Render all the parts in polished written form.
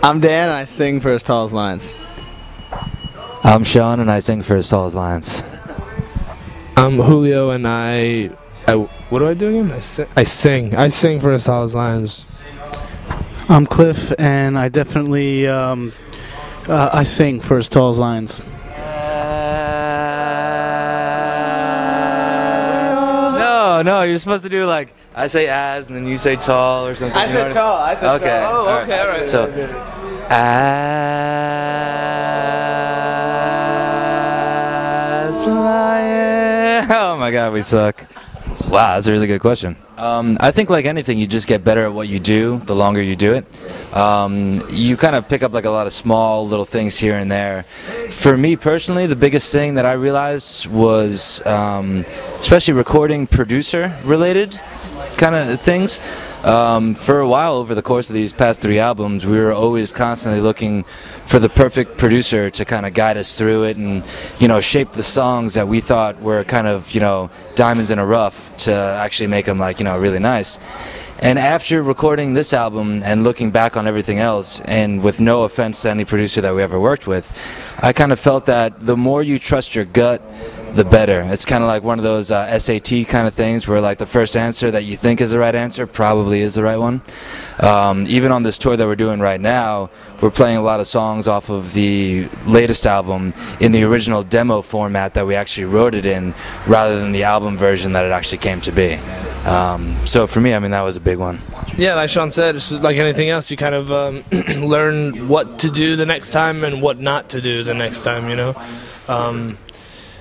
I'm Dan, and I sing for As Tall as Lions. I'm Sean, and I sing for As Tall as Lions. I'm Julio, and I what do I do again? I sing for As Tall as Lions. I'm Cliff, and I definitely I sing for As Tall as Lions. No, you're supposed to do like I say as, and then you say tall or something. I said tall. I said okay. tall. Oh, okay, all right. So, as lion. Oh my God, we suck. Wow, that's a really good question. I think like anything, you just get better at what you do the longer you do it. You kind of pick up like a lot of small little things here and there. For me personally, the biggest thing that I realized was especially recording producer related kind of things. For a while over the course of these past 3 albums, we were always constantly looking for the perfect producer to kind of guide us through it and, you know, shape the songs that we thought were kind of, you know, diamonds in a rough to actually make them like, you know, really nice. And after recording this album and looking back on everything else, and with no offense to any producer that we ever worked with, I kind of felt that the more you trust your gut, the better. It's kind of like one of those SAT kind of things where like the first answer that you think is the right answer probably is the right one. Even on this tour that we're doing right now, we're playing a lot of songs off of the latest album in the original demo format that we actually wrote it in, rather than the album version that it actually came to be. So for me, I mean, that was a big one. Yeah, like Sean said, it's just like anything else. You kind of learn what to do the next time and what not to do the next time, you know.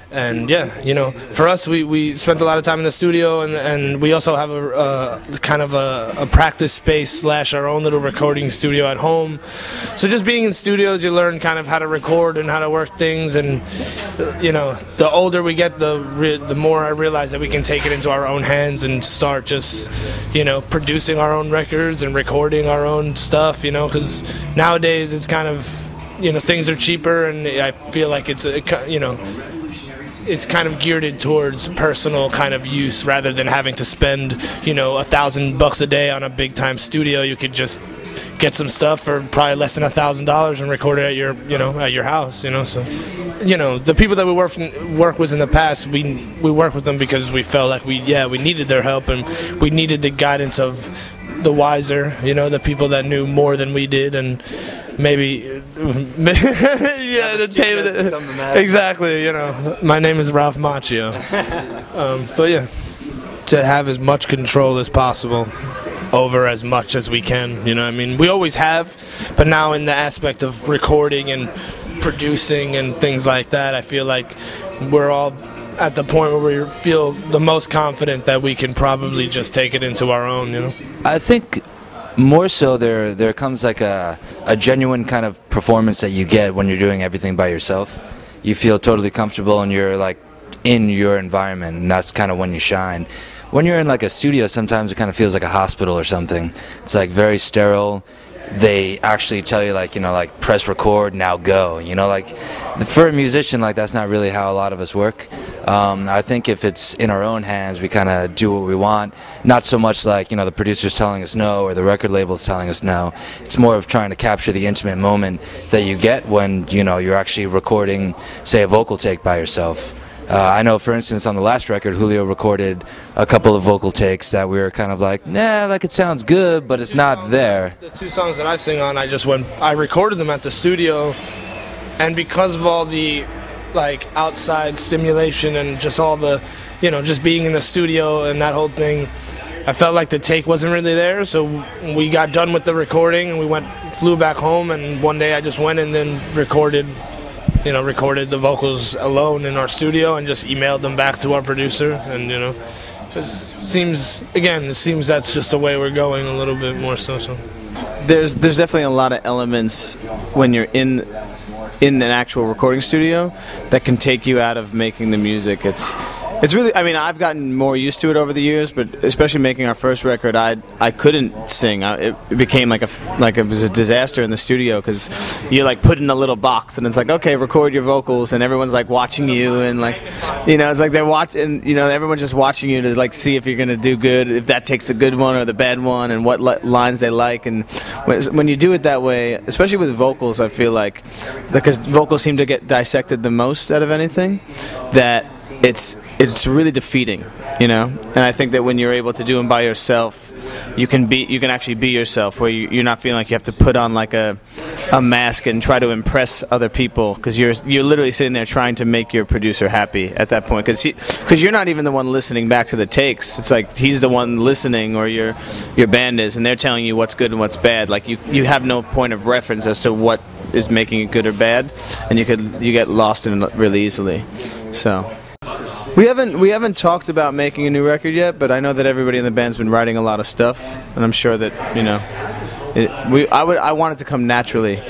And yeah, you know, for us, we spent a lot of time in the studio, and we also have a kind of a practice space / our own little recording studio at home. So just being in studios, you learn kind of how to record and how to work things. And you know, the older we get, the more I realize that we can take it into our own hands and start just, you know, producing our own records and recording our own stuff. You know, because nowadays it's kind of, you know, things are cheaper, and I feel like it's you know, it's kind of geared towards personal kind of use rather than having to spend, you know, $1,000 a day on a big time studio. You could just get some stuff for probably less than $1,000 and record it at your, you know, at your house, you know. So, you know, the people that we work with in the past, we work with them because we felt like we needed their help, and we needed the guidance of the wiser, you know, the people that knew more than we did, and maybe yeah, the tape, exactly, you know. My name is Ralph Macchio. But yeah, to have as much control as possible over as much as we can, you know what I mean? We always have, but now in the aspect of recording and producing and things like that, I feel like we're all at the point where we feel the most confident that we can probably just take it into our own, you know? I think more so there comes like a genuine kind of performance that you get when you're doing everything by yourself. You feel totally comfortable, and you're like in your environment, and that's kind of when you shine. When you're in like a studio, sometimes it kind of feels like a hospital or something. It's like very sterile. They actually tell you, like, you know, like, press record, now go, you know, like, for a musician, like, that's not really how a lot of us work. I think if it's in our own hands, we kind of do what we want, not so much like, you know, the producer's telling us no or the record label's telling us no. It's more of trying to capture the intimate moment that you get when, you know, you're actually recording, say, a vocal take by yourself. I know, for instance, on the last record, Julio recorded a couple of vocal takes that we were kind of like, nah, like, it sounds good, but it's not there. The 2 songs that I sing on, I recorded them at the studio, and because of all the, like, outside stimulation and just all the, you know, just being in the studio and that whole thing, I felt like the take wasn't really there. So we got done with the recording, and we flew back home, and one day I just went and then recorded the vocals alone in our studio and just emailed them back to our producer. And, you know, it seems that's just the way we're going a little bit more so. There's definitely a lot of elements when you're in an actual recording studio that can take you out of making the music. It's really, I mean, I've gotten more used to it over the years, but especially making our first record, I couldn't sing. It became like it was a disaster in the studio because you're like put in a little box and it's like, okay, record your vocals, and everyone's like watching you, and like, you know, it's like they're watching, you know, everyone's just watching you to like see if you're gonna do good, if that takes a good one or the bad one, and what lines they like. And when you do it that way, especially with vocals, I feel like because vocals seem to get dissected the most out of anything, that it's really defeating, you know. And I think that when you're able to do them by yourself, you can actually be yourself, where you're not feeling like you have to put on like a mask and try to impress other people, because you're literally sitting there trying to make your producer happy at that point, because you're not even the one listening back to the takes. It's like he's the one listening, or your band is, and they're telling you what's good and what's bad. Like you have no point of reference as to what is making it good or bad, and you get lost in it really easily. So we haven't talked about making a new record yet, but I know that everybody in the band's been writing a lot of stuff, and I'm sure that, you know, I want it to come naturally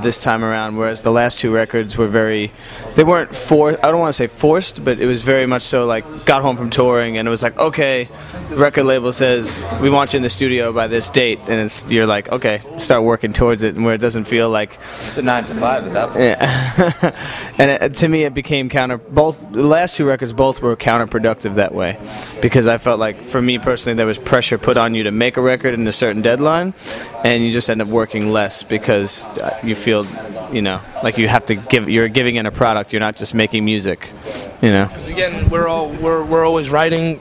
this time around, whereas the last two records were they weren't I don't want to say forced, but it was very much so like got home from touring and it was like, okay, the record label says we want you in the studio by this date, and you're like, okay, start working towards it, and where it doesn't feel like it's a 9 to 5 at that point. Yeah. And to me it became both the last two records both were counterproductive that way, because I felt like, for me personally, there was pressure put on you to make a record in a certain deadline, and you just end up working less because you feel, you know, like you're giving in a product, you're not just making music, you know. Because again, we're always writing,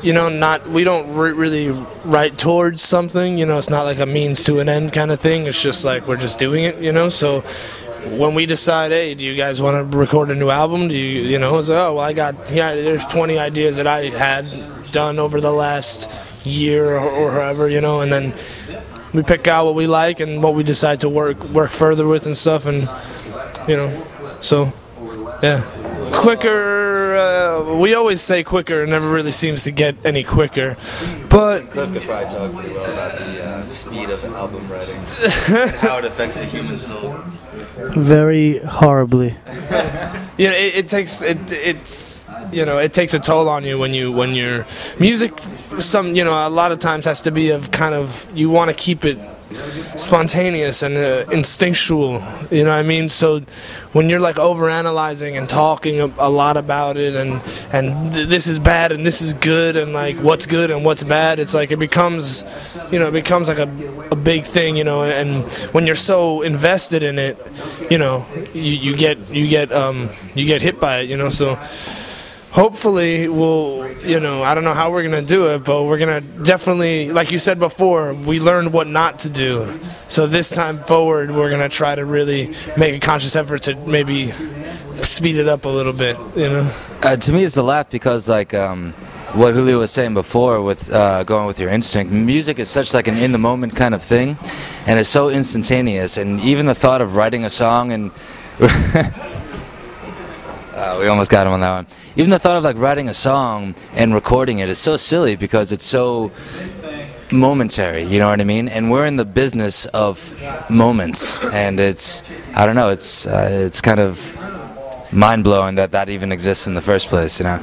you know, we don't really write towards something, you know. It's not like a means to an end kind of thing. It's just like we're just doing it, you know. So when we decide, hey, do you guys want to record a new album? Do you know, it's like, oh, well, there's 20 ideas that I had done over the last year or however, you know, and then we pick out what we like and what we decide to work further with and stuff, and, you know, so, yeah. Quicker, we always say quicker, it never really seems to get any quicker, but Cliff could probably talk pretty well about the speed of album writing and how it affects the human soul. Very horribly. you know, it takes a toll on you when your music, a lot of times has to be of kind of, you want to keep it spontaneous and instinctual, you know what I mean? So when you're like overanalyzing and talking a lot about it, and this is bad and this is good, and like what's good and what's bad, it's like it becomes like a big thing, you know. And when you're so invested in it, you know, you get hit by it, you know. So hopefully we'll, you know, I don't know how we're going to do it, but we're going to definitely, like you said before, we learned what not to do. So this time forward, we're going to try to really make a conscious effort to maybe speed it up a little bit, you know. To me, it's a laugh because, like, what Julio was saying before with going with your instinct, music is such like an in-the-moment kind of thing, and it's so instantaneous. And even the thought of writing a song and... we almost got him on that one. Even the thought of like writing a song and recording it is so silly because it's so momentary, you know what I mean? And we're in the business of moments, and it's, I don't know, it's kind of mind-blowing that even exists in the first place, you know?